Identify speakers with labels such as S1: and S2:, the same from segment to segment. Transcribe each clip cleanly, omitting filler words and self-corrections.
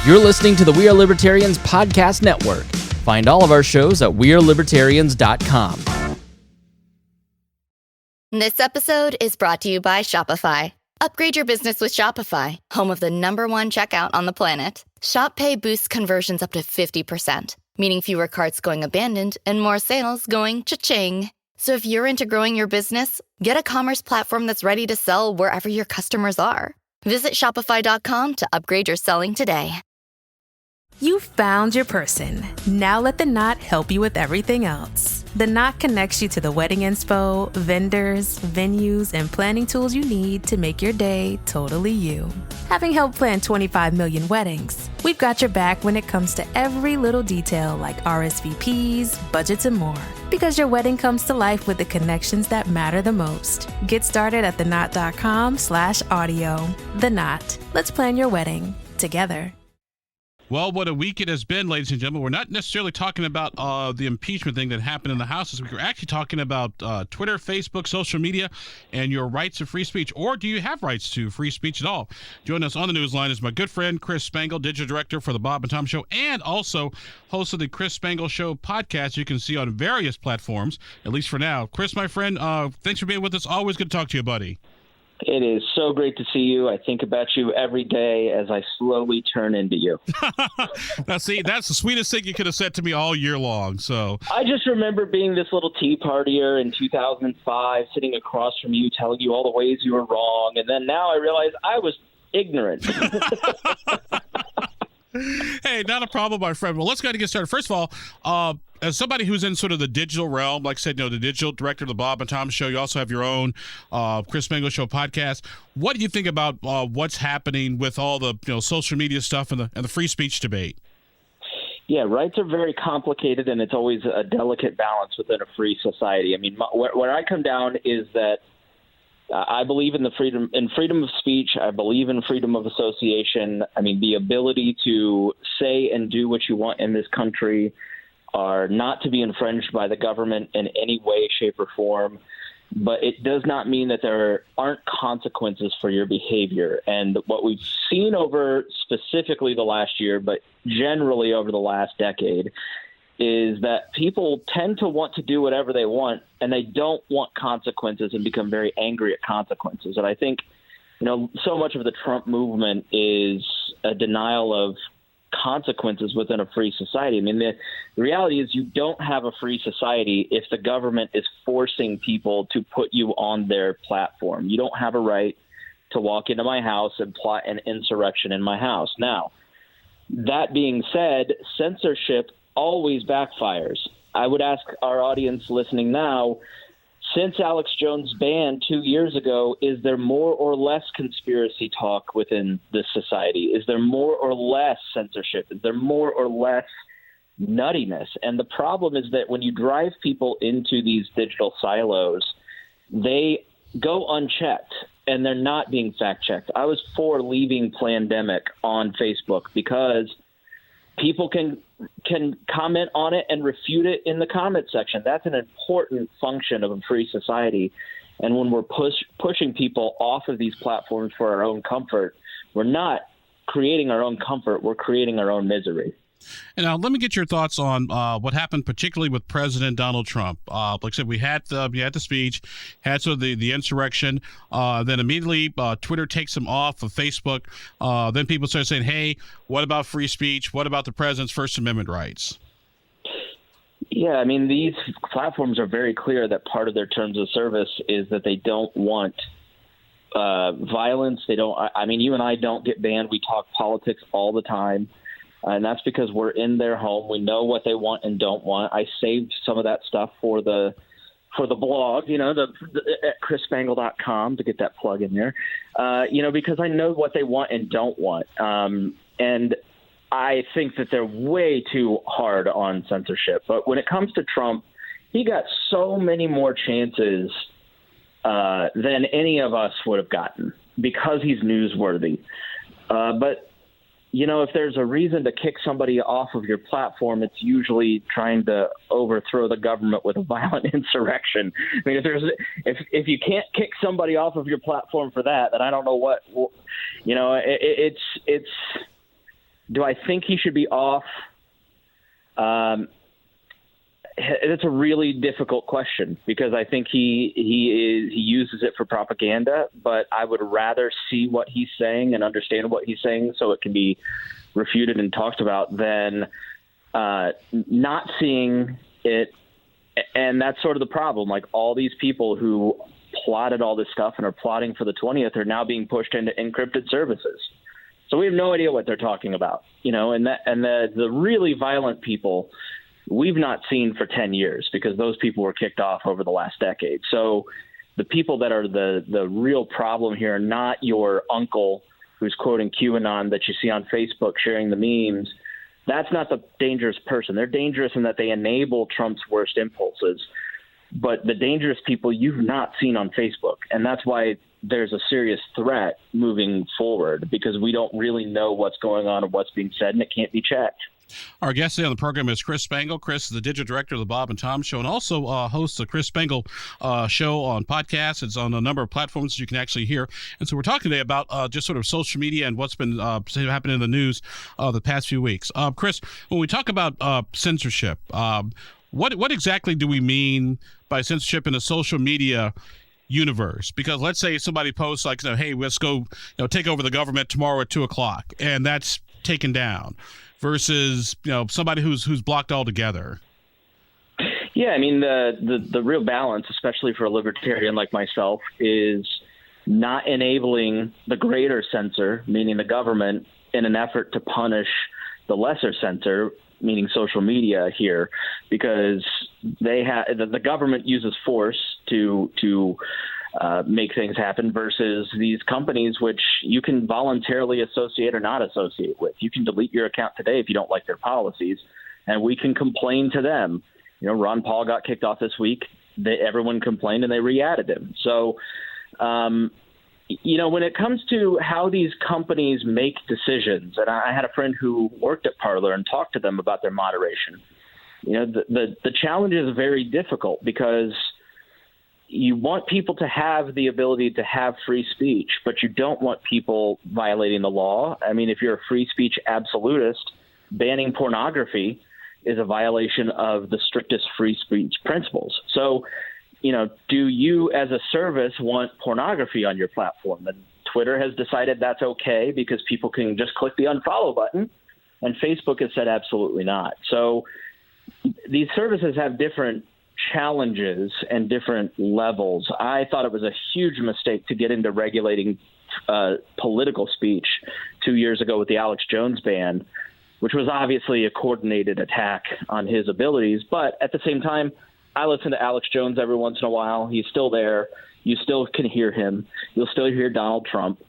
S1: You're listening to the We Are Libertarians Podcast Network. Find all of our shows at wearelibertarians.com.
S2: This episode is brought to you by Shopify. Upgrade your business with Shopify, home of the #1 checkout on the planet. Shop Pay boosts conversions up to 50%, meaning fewer carts going abandoned and more sales going cha-ching. So if you're into growing your business, get a commerce platform that's ready to sell wherever your customers are. Visit shopify.com to upgrade your selling today.
S3: You found your person. Now let The Knot help you with everything else. The Knot connects you to the wedding inspo, vendors, venues, and planning tools you need to make your day totally you. Having helped plan 25 million weddings, we've got your back when it comes to every little detail like RSVPs, budgets, and more. Because your wedding comes to life with the connections that matter the most. Get started at theknot.com/audio. The Knot. Let's plan your wedding together.
S4: Well, what a week it has been, ladies and gentlemen. We're not necessarily talking about the impeachment thing that happened in the House this week. We're actually talking about Twitter, Facebook, social media, and your rights to free speech. Or do you have rights to free speech at all? Joining us on the news line is my good friend, Chris Spangle, digital director for the Bob and Tom Show, and also host of the Chris Spangle Show podcast you can see on various platforms, at least for now. Chris, my friend, thanks for being with us. Always good to talk to you, buddy.
S5: It is so great to see you. I think about you every day as I slowly turn into you.
S4: Now, see, that's the sweetest thing you could have said to me all year long. So
S5: I just remember being this little tea partier in 2005, sitting across from you, telling you all the ways you were wrong. And then now I realize I was ignorant.
S4: Hey, not a problem, my friend. Well, let's go ahead and get started. First of all, as somebody who's in sort of the digital realm, like I said, the digital director of the Bob and Tom Show, you also have your own Chris Spangle Show podcast. What do you think about what's happening with all the social media stuff and the free speech debate?
S5: Yeah, rights are very complicated, and it's always a delicate balance within a free society. I mean, where I come down is that I believe in freedom of speech. I believe in freedom of association. I mean, the ability to say and do what you want in this country are not to be infringed by the government in any way, shape, or form. But it does not mean that there aren't consequences for your behavior. And what we've seen over specifically the last year, but generally over the last decade, is that people tend to want to do whatever they want, and they don't want consequences and become very angry at consequences. And I think, so much of the Trump movement is a denial of consequences within a free society. I mean, the reality is you don't have a free society if the government is forcing people to put you on their platform. You don't have a right to walk into my house and plot an insurrection in my house. Now, that being said, censorship always backfires. I would ask our audience listening now, since Alex Jones' ban 2 years ago, is there more or less conspiracy talk within this society? Is there more or less censorship? Is there more or less nuttiness? And the problem is that when you drive people into these digital silos, they go unchecked and they're not being fact-checked. I was for leaving Plandemic on Facebook because people can comment on it and refute it in the comment section. That's an important function of a free society. And when we're pushing people off of these platforms for our own comfort, we're not creating our own comfort. We're creating our own misery.
S4: And now let me get your thoughts on what happened, particularly with President Donald Trump. Like I said, we had the speech, had sort of the insurrection. Then immediately Twitter takes him off of Facebook. Then people start saying, hey, what about free speech? What about the president's First Amendment rights?
S5: Yeah, I mean, these platforms are very clear that part of their terms of service is that they don't want violence. They don't. I mean, you and I don't get banned. We talk politics all the time. And that's because we're in their home. We know what they want and don't want. I saved some of that stuff for the blog, at chrisspangle.com to get that plug in there, because I know what they want and don't want. And I think that they're way too hard on censorship. But when it comes to Trump, he got so many more chances than any of us would have gotten because he's newsworthy. But if there's a reason to kick somebody off of your platform, it's usually trying to overthrow the government with a violent insurrection. I mean, if you can't kick somebody off of your platform for that, then I don't know what. It's Do I think he should be off? It's a really difficult question because I think he uses it for propaganda, but I would rather see what he's saying and understand what he's saying so it can be refuted and talked about than not seeing it. And that's sort of the problem. Like, all these people who plotted all this stuff and are plotting for the 20th are now being pushed into encrypted services. So we have no idea what they're talking about, and the really violent people we've not seen for 10 years because those people were kicked off over the last decade. So the people that are the real problem here are not your uncle who's quoting QAnon that you see on Facebook sharing the memes. That's not the dangerous person. They're dangerous in that they enable Trump's worst impulses. But the dangerous people you've not seen on Facebook. And that's why there's a serious threat moving forward, because we don't really know what's going on and what's being said, and it can't be checked.
S4: Our guest today on the program is Chris Spangle. Chris is the digital director of the Bob and Tom Show and also hosts the Chris Spangle Show on podcasts. It's on a number of platforms you can actually hear. And so we're talking today about just sort of social media and what's been happening in the news the past few weeks. Chris, when we talk about censorship, what exactly do we mean by censorship in the social media universe? Because let's say somebody posts like, hey, let's go take over the government tomorrow at 2:00, and that's taken down, versus somebody who's blocked altogether.
S5: Yeah, I mean the real balance, especially for a libertarian like myself, is not enabling the greater censor, meaning the government, in an effort to punish the lesser censor, meaning social media here, because the government uses force to make things happen versus these companies, which you can voluntarily associate or not associate with. You can delete your account today if you don't like their policies, and we can complain to them. Ron Paul got kicked off this week. Everyone complained and they re-added him. So, when it comes to how these companies make decisions, and I had a friend who worked at Parler and talked to them about their moderation. The challenge is very difficult because you want people to have the ability to have free speech, but you don't want people violating the law. I mean, if you're a free speech absolutist, banning pornography is a violation of the strictest free speech principles. So, do you as a service want pornography on your platform? And Twitter has decided that's okay because people can just click the unfollow button, and Facebook has said absolutely not. So these services have different challenges and different levels. I thought it was a huge mistake to get into regulating political speech 2 years ago with the Alex Jones ban, which was obviously a coordinated attack on his abilities. But at the same time, I listen to Alex Jones every once in a while. He's still there. You still can hear him. You'll still hear Donald Trump.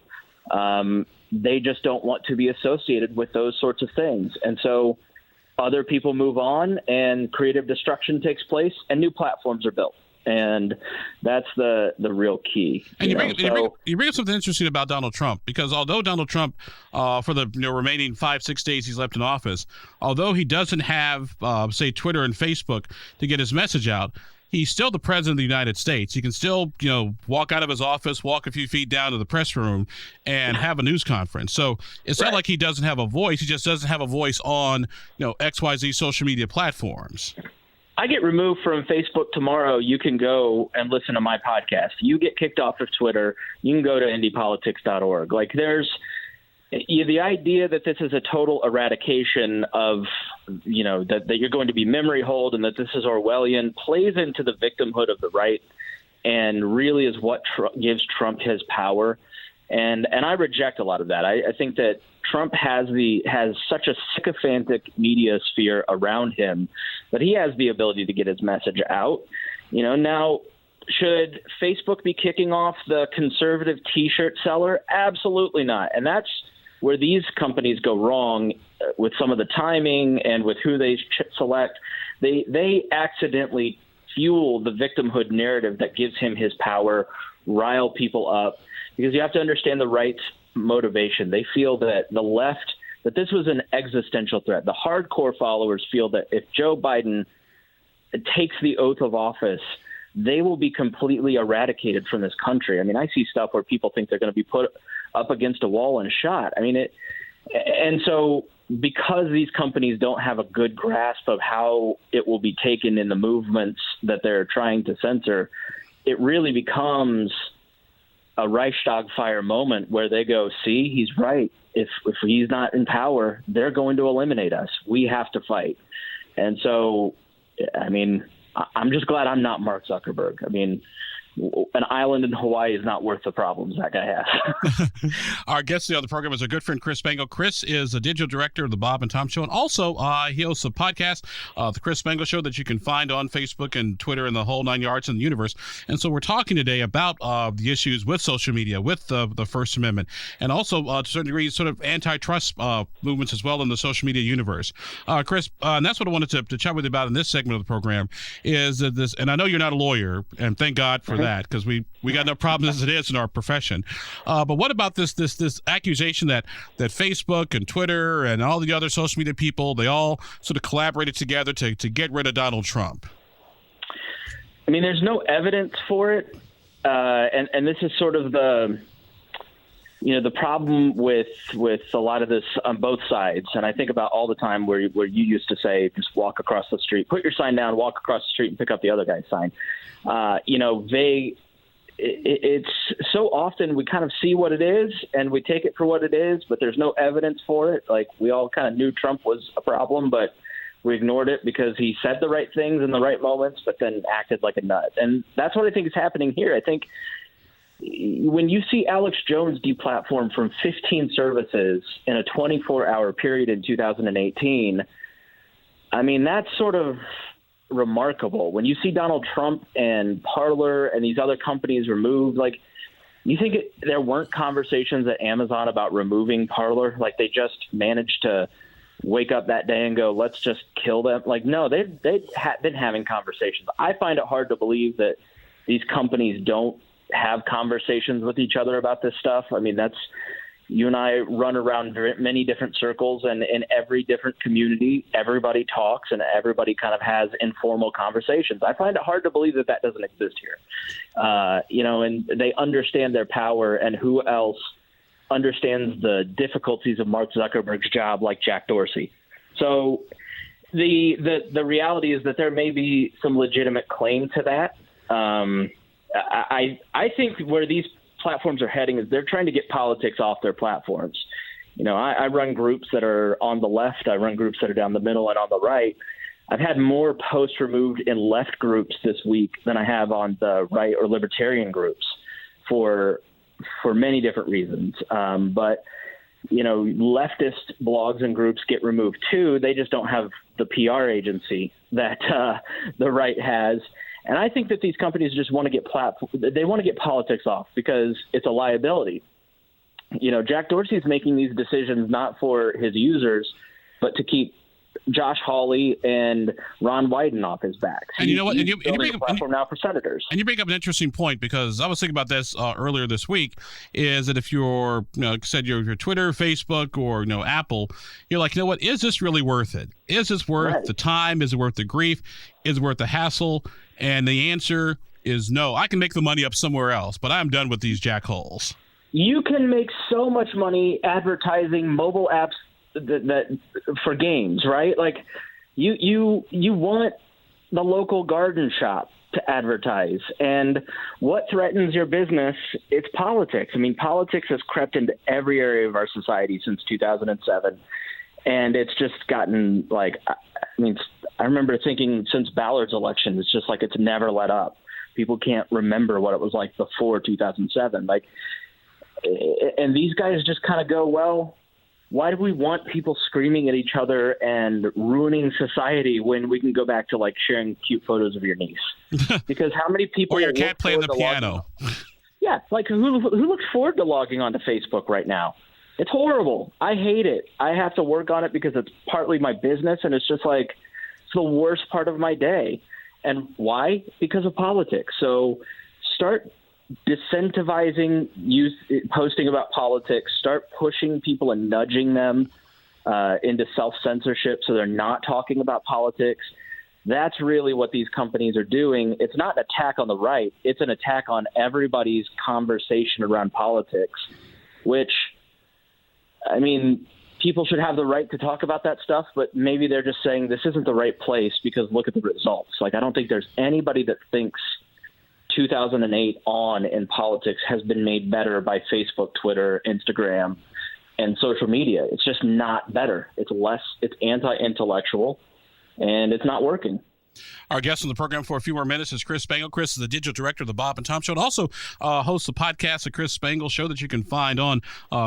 S5: They just don't want to be associated with those sorts of things. And so other people move on and creative destruction takes place and new platforms are built. And that's the real key.
S4: And you bring up something interesting about Donald Trump, because although Donald Trump, for the remaining 5-6 days he's left in office, although he doesn't have, say, Twitter and Facebook to get his message out, he's still the president of the United States. He can still, walk out of his office, walk a few feet down to the press room, and have a news conference. So it's not like he doesn't have a voice. He just doesn't have a voice on, XYZ social media platforms.
S5: I get removed from Facebook tomorrow. You can go and listen to my podcast. You get kicked off of Twitter. You can go to indiepolitics.org. Like, there's the idea that this is a total eradication of, that you're going to be memory hold and that this is Orwellian plays into the victimhood of the right and really is what gives Trump his power. And I reject a lot of that. I think that Trump has such a sycophantic media sphere around him that he has the ability to get his message out. Now, should Facebook be kicking off the conservative T-shirt seller? Absolutely not. And that's where these companies go wrong with some of the timing and with who they select. They accidentally fuel the victimhood narrative that gives him his power, rile people up, because you have to understand the right's motivation. They feel that the left, that this was an existential threat. The hardcore followers feel that if Joe Biden takes the oath of office, they will be completely eradicated from this country. I mean, I see stuff where people think they're going to be put up against a wall and shot. I mean, and so because these companies don't have a good grasp of how it will be taken in the movements that they're trying to censor, it really becomes a Reichstag fire moment where they go, see, he's right. If he's not in power, they're going to eliminate us. We have to fight. And so, I mean, I'm just glad I'm not Mark Zuckerberg. I mean, an island in Hawaii is not worth the problems that guy has.
S4: Our guest on the program is our good friend Chris Spangle. Chris is a digital director of the Bob and Tom Show, and also he hosts a podcast, the Chris Spangle Show, that you can find on Facebook and Twitter and the whole 9 yards in the universe. And so we're talking today about the issues with social media, with the First Amendment, and also to a certain degree sort of antitrust movements as well in the social media universe. Chris, and that's what I wanted to chat with you about in this segment of the program, is that this, and I know you're not a lawyer, and thank God for that, because we got no problems as it is in our profession. But what about this accusation that Facebook and Twitter and all the other social media people, they all sort of collaborated together to get rid of Donald Trump?
S5: I mean, there's no evidence for it. And this is sort of the problem with a lot of this on both sides. And I think about all the time where you used to say, just walk across the street, put your sign down, walk across the street and pick up the other guy's sign. It's so often we kind of see what it is and we take it for what it is, but there's no evidence for it. Like, we all kind of knew Trump was a problem, but we ignored it because he said the right things in the right moments, but then acted like a nut. And that's what I think is happening here. I think when you see Alex Jones deplatformed from 15 services in a 24-hour period in 2018, I mean, that's sort of remarkable. When you see Donald Trump and Parler and these other companies removed, like, you think there weren't conversations at Amazon about removing Parler? Like, they just managed to wake up that day and go, let's just kill them? Like, no, they've been having conversations. I find it hard to believe that these companies don't have conversations with each other about this stuff. I mean, you and I run around many different circles, and in every different community, everybody talks and everybody kind of has informal conversations. I find it hard to believe that doesn't exist here. And they understand their power, and who else understands the difficulties of Mark Zuckerberg's job like Jack Dorsey. So the reality is that there may be some legitimate claim to that. I think where these platforms are heading is they're trying to get politics off their platforms. I run groups that are on the left. I run groups that are down the middle and on the right. I've had more posts removed in left groups this week than I have on the right or libertarian groups for many different reasons. But leftist blogs and groups get removed too. They just don't have the PR agency that the right has. And I think that these companies just want to get they want to get politics off because it's a liability. Jack Dorsey is making these decisions not for his users, but to keep Josh Hawley and Ron Wyden off his back. So
S4: and you know what? And you
S5: bring a platform now for senators.
S4: And you bring up an interesting point, because I was thinking about this earlier this week. Is that if you're, said your Twitter, Facebook, or Apple, you're like, what? Is this really worth it? Is this worth the time? Is it worth the grief? Is it worth the hassle? And the answer is no. I can make the money up somewhere else, but I'm done with these jackholes.
S5: You can make so much money advertising mobile apps that for games, right? Like, you want the local garden shop to advertise, and what threatens your business? It's politics. I mean, politics has crept into every area of our society since 2007, and it's just gotten I remember thinking since Ballard's election, it's just like it's never let up. People can't remember what it was like before 2007. And these guys just kind of go, well, why do we want people screaming at each other and ruining society when we can go back to sharing cute photos of your niece? Because how many people
S4: or your cat playing the piano?
S5: Yeah, who looks forward to logging onto Facebook right now? It's horrible. I hate it. I have to work on it because it's partly my business, and it's just it's the worst part of my day. And why? Because of politics. So start disincentivizing youth posting about politics. Start pushing people and nudging them into self-censorship so they're not talking about politics. That's really what these companies are doing. It's not an attack on the right. It's an attack on everybody's conversation around politics, which, I mean, people should have the right to talk about that stuff, but maybe they're just saying this isn't the right place because look at the results. Like, I don't think there's anybody that thinks 2008 on in politics has been made better by Facebook, Twitter, Instagram, and social media. It's just not better. It's less, it's anti-intellectual, and it's not working.
S4: Our guest on the program for a few more minutes is Chris Spangle. Chris is the digital director of the Bob and Tom Show and also hosts the podcast, The Chris Spangle Show, that you can find on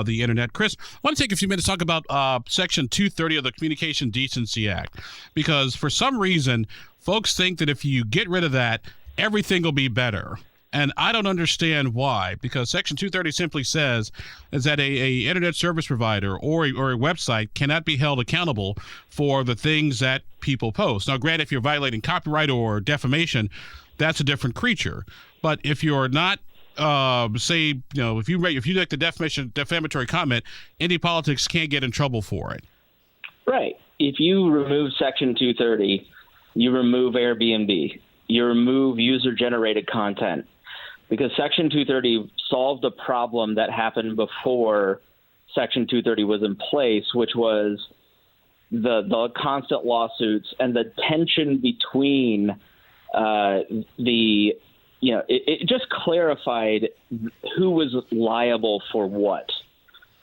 S4: the internet. Chris, I want to take a few minutes to talk about Section 230 of the Communication Decency Act, because for some reason, folks think that if you get rid of that, everything will be better. And I don't understand why, because Section 230 simply says is that a internet service provider or a website cannot be held accountable for the things that people post. Now, granted, if you're violating copyright or defamation, that's a different creature. But if you're not, if you make the defamatory comment, indie politics can't get in trouble for it.
S5: Right. If you remove Section 230, you remove Airbnb, you remove user-generated content. Because Section 230 solved a problem that happened before Section 230 was in place, which was the constant lawsuits and the tension between it just clarified who was liable for what,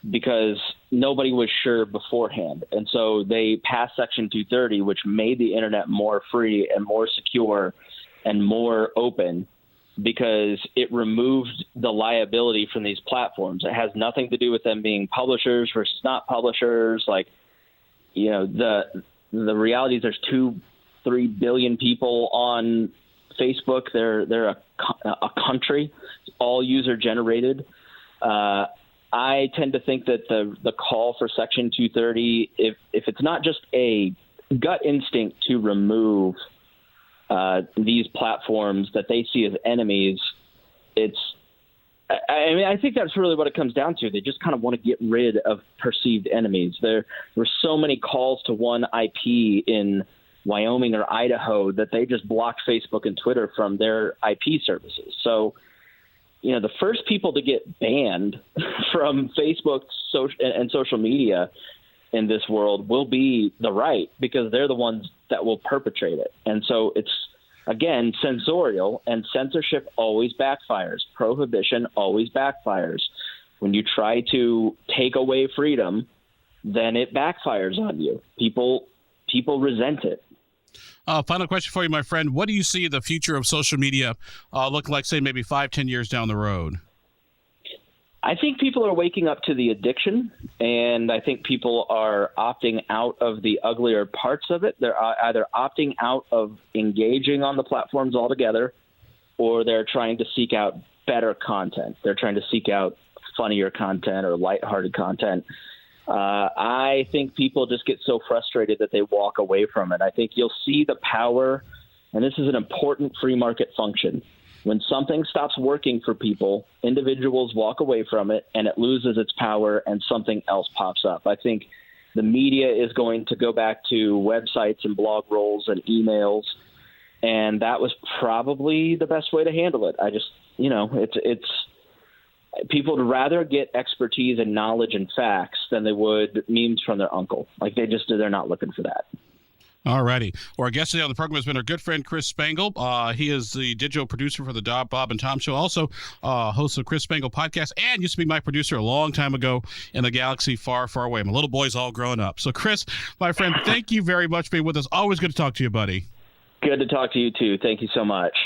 S5: because nobody was sure beforehand. And so they passed Section 230, which made the internet more free and more secure and more open, because it removed the liability from these platforms. It has nothing to do with them being publishers versus not publishers. Like, the reality is there's 2-3 billion people on Facebook. They're a country, all user generated. I tend to think that the call for Section 230, if it's not just a gut instinct to remove these platforms that they see as enemies, I think that's really what it comes down to. They just kind of want to get rid of perceived enemies. There were so many calls to one IP in Wyoming or Idaho that they just blocked Facebook and Twitter from their IP services. So, the first people to get banned from Facebook and social media in this world will be the right, because they're the ones that will perpetrate it. And so it's, again, censorial, and censorship always backfires. Prohibition always backfires. When you try to take away freedom, then it backfires on you. People resent it.
S4: Final question for you, my friend. What do you see the future of social media look like, say, maybe 5-10 years down the road?
S5: I think people are waking up to the addiction, and I think people are opting out of the uglier parts of it. They're either opting out of engaging on the platforms altogether, or they're trying to seek out better content. They're trying to seek out funnier content or lighthearted content. I think people just get so frustrated that they walk away from it. I think you'll see the power, and this is an important free market function. When something stops working for people, individuals walk away from it and it loses its power and something else pops up. I think the media is going to go back to websites and blog rolls and emails, and that was probably the best way to handle it. I just, it's people would rather get expertise and knowledge and facts than they would memes from their uncle. Like, they're not looking for that.
S4: All righty. Well, our guest today on the program has been our good friend Chris Spangle. He is the digital producer for the Bob and Tom Show, also hosts of Chris Spangle podcast, and used to be my producer a long time ago in a galaxy far, far away. My little boy's all grown up. So, Chris, my friend, thank you very much for being with us. Always good to talk to you, buddy.
S5: Good to talk to you, too. Thank you so much.